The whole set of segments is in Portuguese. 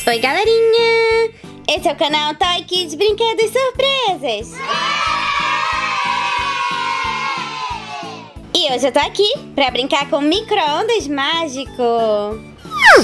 Oi, galerinha! Esse é o canal Toy Kids Brinquedos Surpresas. E hoje eu tô aqui pra brincar com micro-ondas mágico.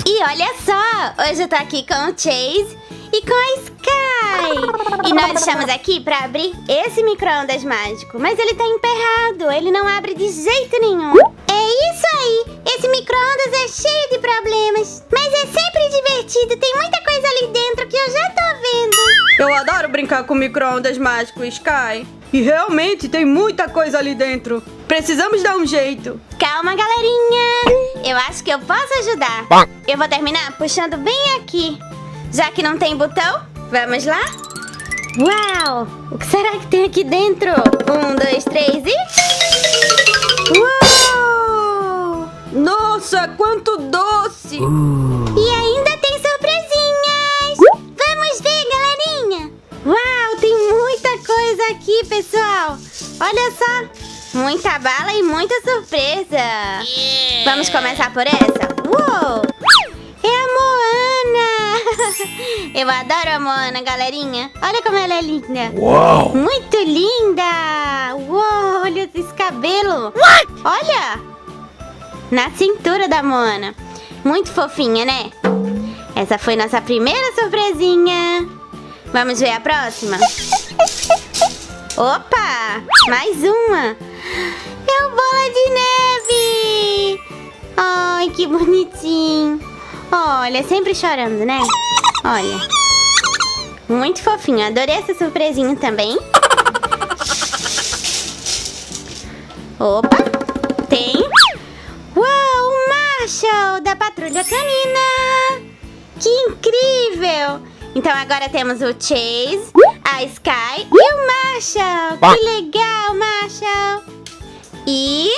E olha só, hoje eu tô aqui com o Chase e com a Sky. E nós estamos aqui pra abrir esse micro-ondas mágico. Mas ele tá emperrado, ele não abre de jeito nenhum. É isso aí, esse micro-ondas é cheio de problemas. Mas é sempre divertido, tem muita coisa ali dentro que eu já tô vendo. Eu adoro brincar com micro-ondas mágico, Sky. E realmente tem muita coisa ali dentro. Precisamos dar um jeito. Calma, galerinha. Eu acho que eu posso ajudar. Eu vou terminar puxando bem aqui. Já que não tem botão, vamos lá? Uau! O que será que tem aqui dentro? 1, 2, 3 e... Uau! Nossa, quanto doce! E ainda tem surpresinhas! Vamos ver, galerinha! Uau, tem muita coisa aqui, pessoal! Olha só! Muita bala e muita surpresa! Vamos começar por essa? Uou! É a Moana! Eu adoro a Moana, galerinha! Olha como ela é linda! Uau! Muito linda! Uou, olha esse cabelo! Olha! Na cintura da Moana! Muito fofinha, né? Essa foi nossa primeira surpresinha! Vamos ver a próxima? Opa! Mais uma! É o Bola de Neve! Ai, que bonitinho! Olha, sempre chorando, né? Olha. Muito fofinho. Adorei essa surpresinha também. Opa! Tem... Uau! O Marshall da Patrulha Canina! Que incrível! Então agora temos o Chase, a Sky e o Marshall. Que legal, Marshall! E...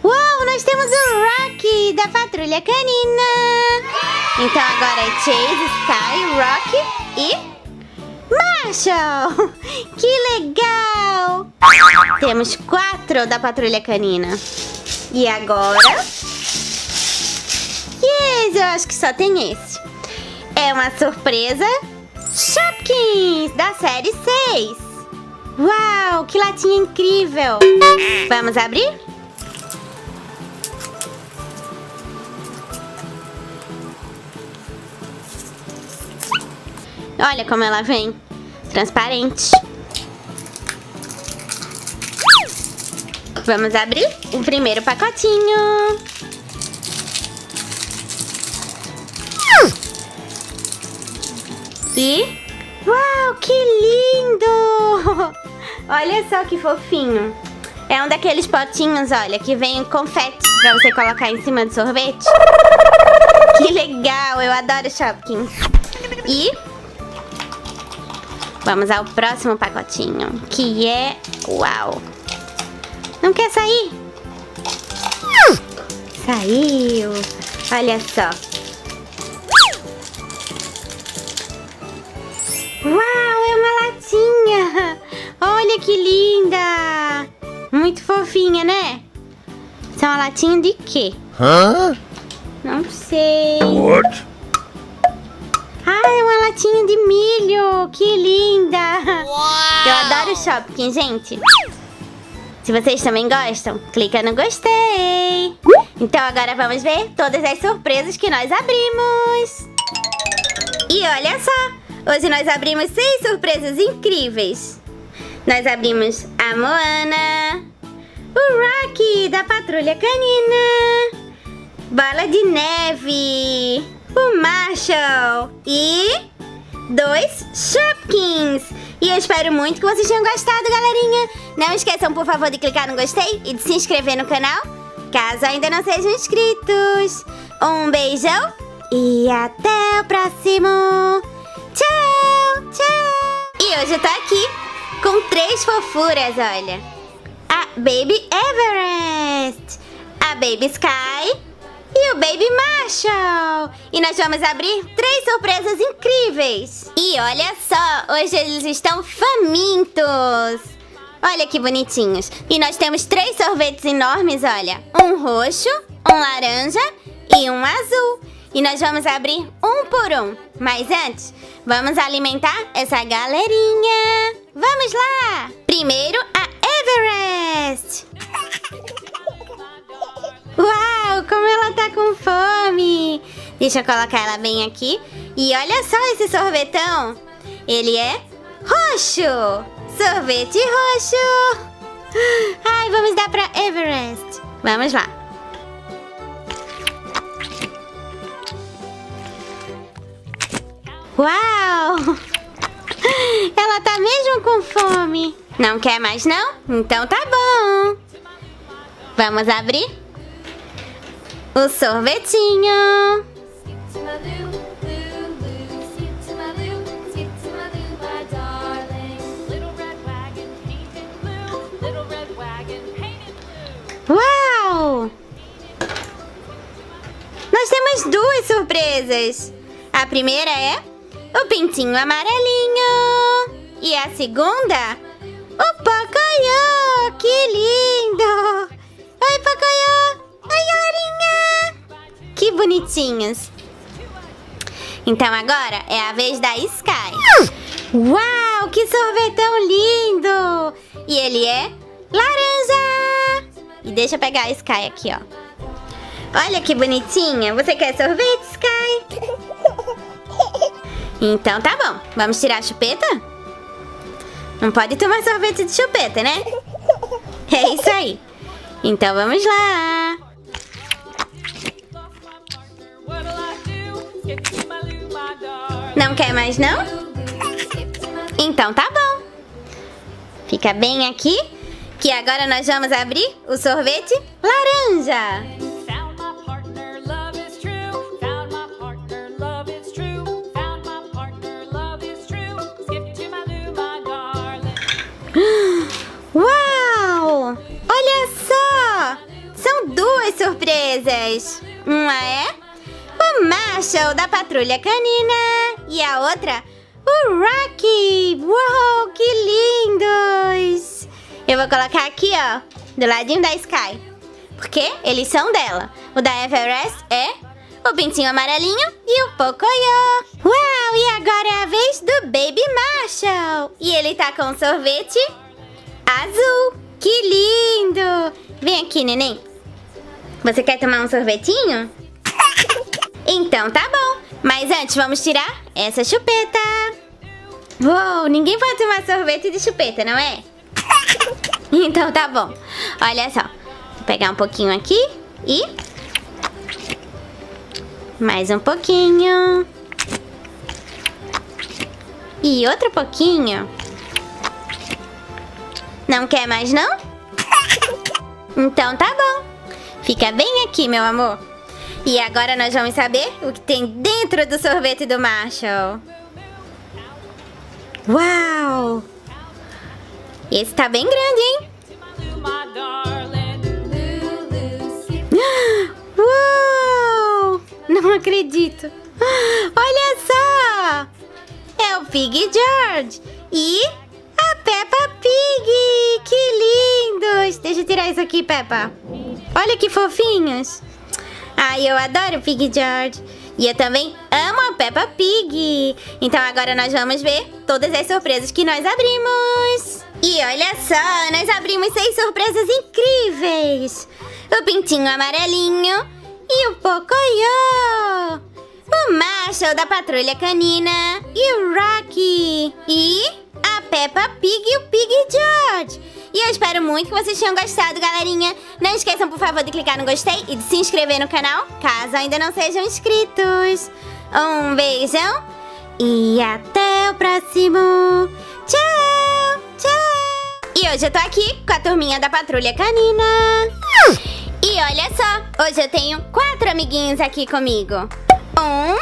Uau, nós temos o Rocky da Patrulha Canina. Então agora é Chase, Sky, Rocky e... Marshall! Que legal! Temos 4 da Patrulha Canina. E agora... Yes, eu acho que só tem esse. É uma surpresa Shopkins da série 6. Uau, que latinha incrível! Vamos abrir? Olha como ela vem. Transparente. Vamos abrir o primeiro pacotinho. E... Uau, que lindo! Olha só que fofinho. É um daqueles potinhos, olha, que vem confete pra você colocar em cima do sorvete. Que legal, eu adoro Shopkins. E... vamos ao próximo pacotinho, que é... Uau! Não quer sair? Saiu! Olha só! Uau, é uma latinha! Olha que linda! Muito fofinha, né? São uma latinha de quê? Hã? Não sei. What? Ah, é uma latinha de milho! Que linda! Eu adoro Shopkins, gente! Se vocês também gostam, clica no gostei! Então agora vamos ver todas as surpresas que nós abrimos! E olha só! Hoje nós abrimos 6 surpresas incríveis! Nós abrimos a Moana, o Rocky da Patrulha Canina, Bola de Neve, o Marshall e 2 Shopkins. E eu espero muito que vocês tenham gostado, galerinha. Não esqueçam, por favor, de clicar no gostei e de se inscrever no canal, caso ainda não sejam inscritos. Um beijão e até o próximo. Tchau, tchau. E hoje eu tô aqui com 3 fofuras, olha. A Baby Everest, a Baby Sky e o Baby Marshall. E nós vamos abrir 3 surpresas incríveis. E olha só, hoje eles estão famintos. Olha que bonitinhos. E nós temos 3 sorvetes enormes, olha. Um roxo, um laranja e um azul. E nós vamos abrir um por um. Mas antes, vamos alimentar essa galerinha. Vamos lá! Primeiro, a Everest. Uau, como ela tá com fome. Deixa eu colocar ela bem aqui. E olha só esse sorvetão. Ele é roxo. Sorvete roxo. Ai, vamos dar pra Everest. Vamos lá. Uau! Ela tá mesmo com fome. Não quer mais não? Então tá bom. Vamos abrir o sorvetinho. Uau! Nós temos duas surpresas. A primeira é o pintinho amarelinho. E a segunda, o Pocoyo. Que lindo! Oi, Pocoyo! Oi, galerinha! Que bonitinhos. Então agora é a vez da Sky. Uau, que sorvetão lindo! E ele é laranja. E deixa eu pegar a Sky aqui, ó. Olha que bonitinha. Você quer sorvete, Sky? Então tá bom. Vamos tirar a chupeta? Não pode tomar sorvete de chupeta, né? É isso aí. Então vamos lá. Não quer mais, não? Então tá bom. Fica bem aqui, que agora nós vamos abrir o sorvete laranja. Uau! Olha só! São duas surpresas. Uma é o Marshall da Patrulha Canina e a outra, o Rocky. Uau, que lindos! Eu vou colocar aqui, ó, do ladinho da Sky, porque eles são dela. O da Everest é o pintinho amarelinho e o Pocoyo. Uau, e agora é a vez do Baby Marshall. E ele tá com sorvete azul. Que lindo! Vem aqui, neném. Você quer tomar um sorvetinho? Então tá bom. Mas antes vamos tirar essa chupeta. Uou, ninguém pode tomar sorvete de chupeta, não é? Então tá bom. Olha só. Vou pegar um pouquinho aqui e... mais um pouquinho. E outro pouquinho. Não quer mais, não? Então tá bom. Fica bem aqui, meu amor. E agora nós vamos saber o que tem dentro do sorvete do Marshall. Uau! Esse tá bem grande, hein? Uau! Não acredito. Olha só! É o Pig George e a Peppa Pig. Que lindos! Deixa eu tirar isso aqui, Peppa. Olha que fofinhos. Ai, eu adoro o Pig George. E eu também amo a Peppa Pig. Então agora nós vamos ver todas as surpresas que nós abrimos. E olha só, nós abrimos 6 surpresas incríveis. O pintinho amarelinho e o Pocoyo. O Marshall da Patrulha Canina e o Rocky. E a Peppa Pig e o Pig George. E eu espero muito que vocês tenham gostado, galerinha. Não esqueçam, por favor, de clicar no gostei e de se inscrever no canal, caso ainda não sejam inscritos. Um beijão e até o próximo. Tchau, tchau. E hoje eu tô aqui com a turminha da Patrulha Canina. E olha só, hoje eu tenho 4 amiguinhos aqui comigo. 1,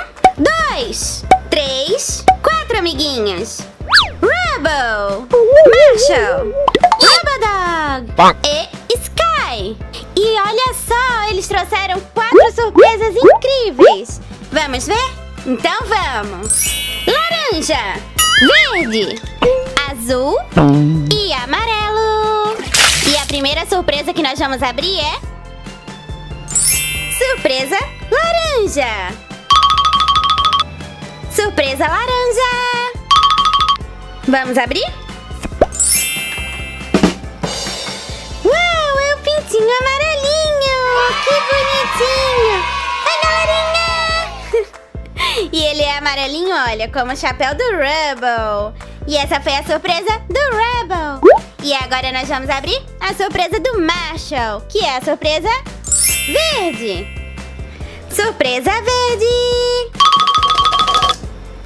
2, 3, 4 amiguinhos. Rubble, Marshall, Dog e Sky. E olha só, eles trouxeram 4 surpresas incríveis. Vamos ver? Então vamos. Laranja, verde, azul e amarelo. E a primeira surpresa que nós vamos abrir é Surpresa laranja. Surpresa laranja. Vamos abrir? Uau, é o pintinho amarelinho. Que bonitinho. Ai, galerinha. E ele é amarelinho, olha, como o chapéu do Rubble. E essa foi a surpresa do Rubble. E agora nós vamos abrir a surpresa do Marshall, que é a surpresa verde. Surpresa verde.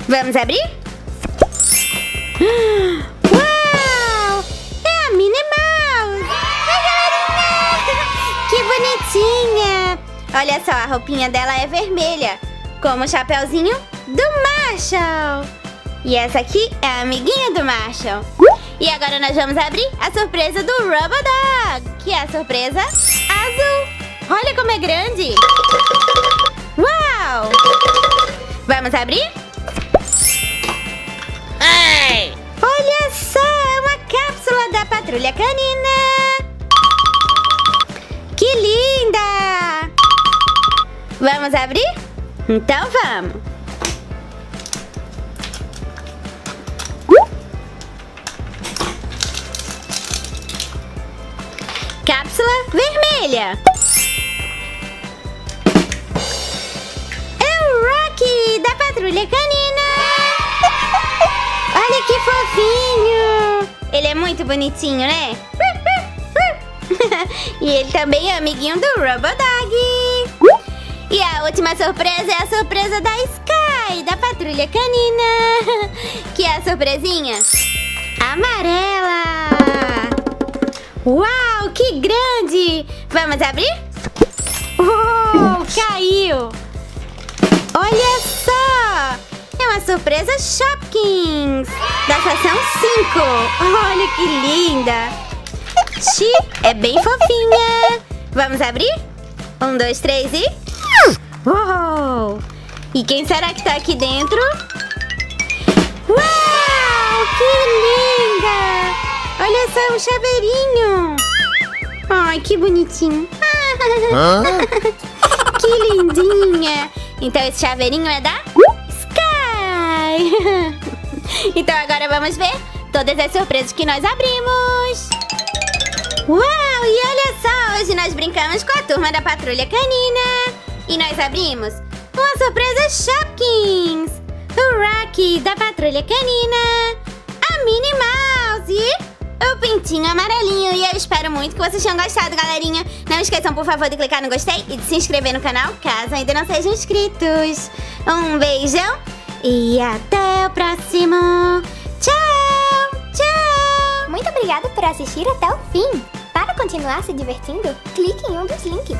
Vamos abrir? Uau! É a Minnie Mouse! Ai, galerinha! Que bonitinha! Olha só, a roupinha dela é vermelha, como o chapéuzinho do Marshall. E essa aqui é a amiguinha do Marshall. E agora nós vamos abrir a surpresa do Rubble Dog, que é a surpresa azul. Olha como é grande! Uau! Vamos abrir? Ei! Olha só, é uma cápsula da Patrulha Canina. Que linda! Vamos abrir? Então vamos! Cápsula vermelha. É o Rocky da Patrulha Canina. Olha que fofinho. Ele é muito bonitinho, né? E ele também é amiguinho do Rubble Dog. E a última surpresa é a surpresa da Sky, da Patrulha Canina. Que é a surpresinha amarela. Uau, que grande! Vamos abrir? Oh, caiu! Olha só! É uma surpresa Shopkins da seção 5. Olha que linda! Chi é bem fofinha. Vamos abrir? 1, 2, 3 e... Uou! E quem será que tá aqui dentro? Uau! Que linda! Olha só, um chaveirinho. Ai, que bonitinho. Que lindinha. Então esse chaveirinho é da Sky. Então agora vamos ver todas as surpresas que nós abrimos. Uau, e olha só, hoje nós brincamos com a turma da Patrulha Canina. E nós abrimos uma surpresa Shopkins, o Rocky da Patrulha Canina, a Minnie Mouse e o pintinho amarelinho. E eu espero muito que vocês tenham gostado, galerinha. Não esqueçam, por favor, de clicar no gostei e de se inscrever no canal, caso ainda não sejam inscritos. Um beijão e até o próximo. Tchau, tchau. Muito obrigada por assistir até o fim. Para continuar se divertindo, clique em um dos links.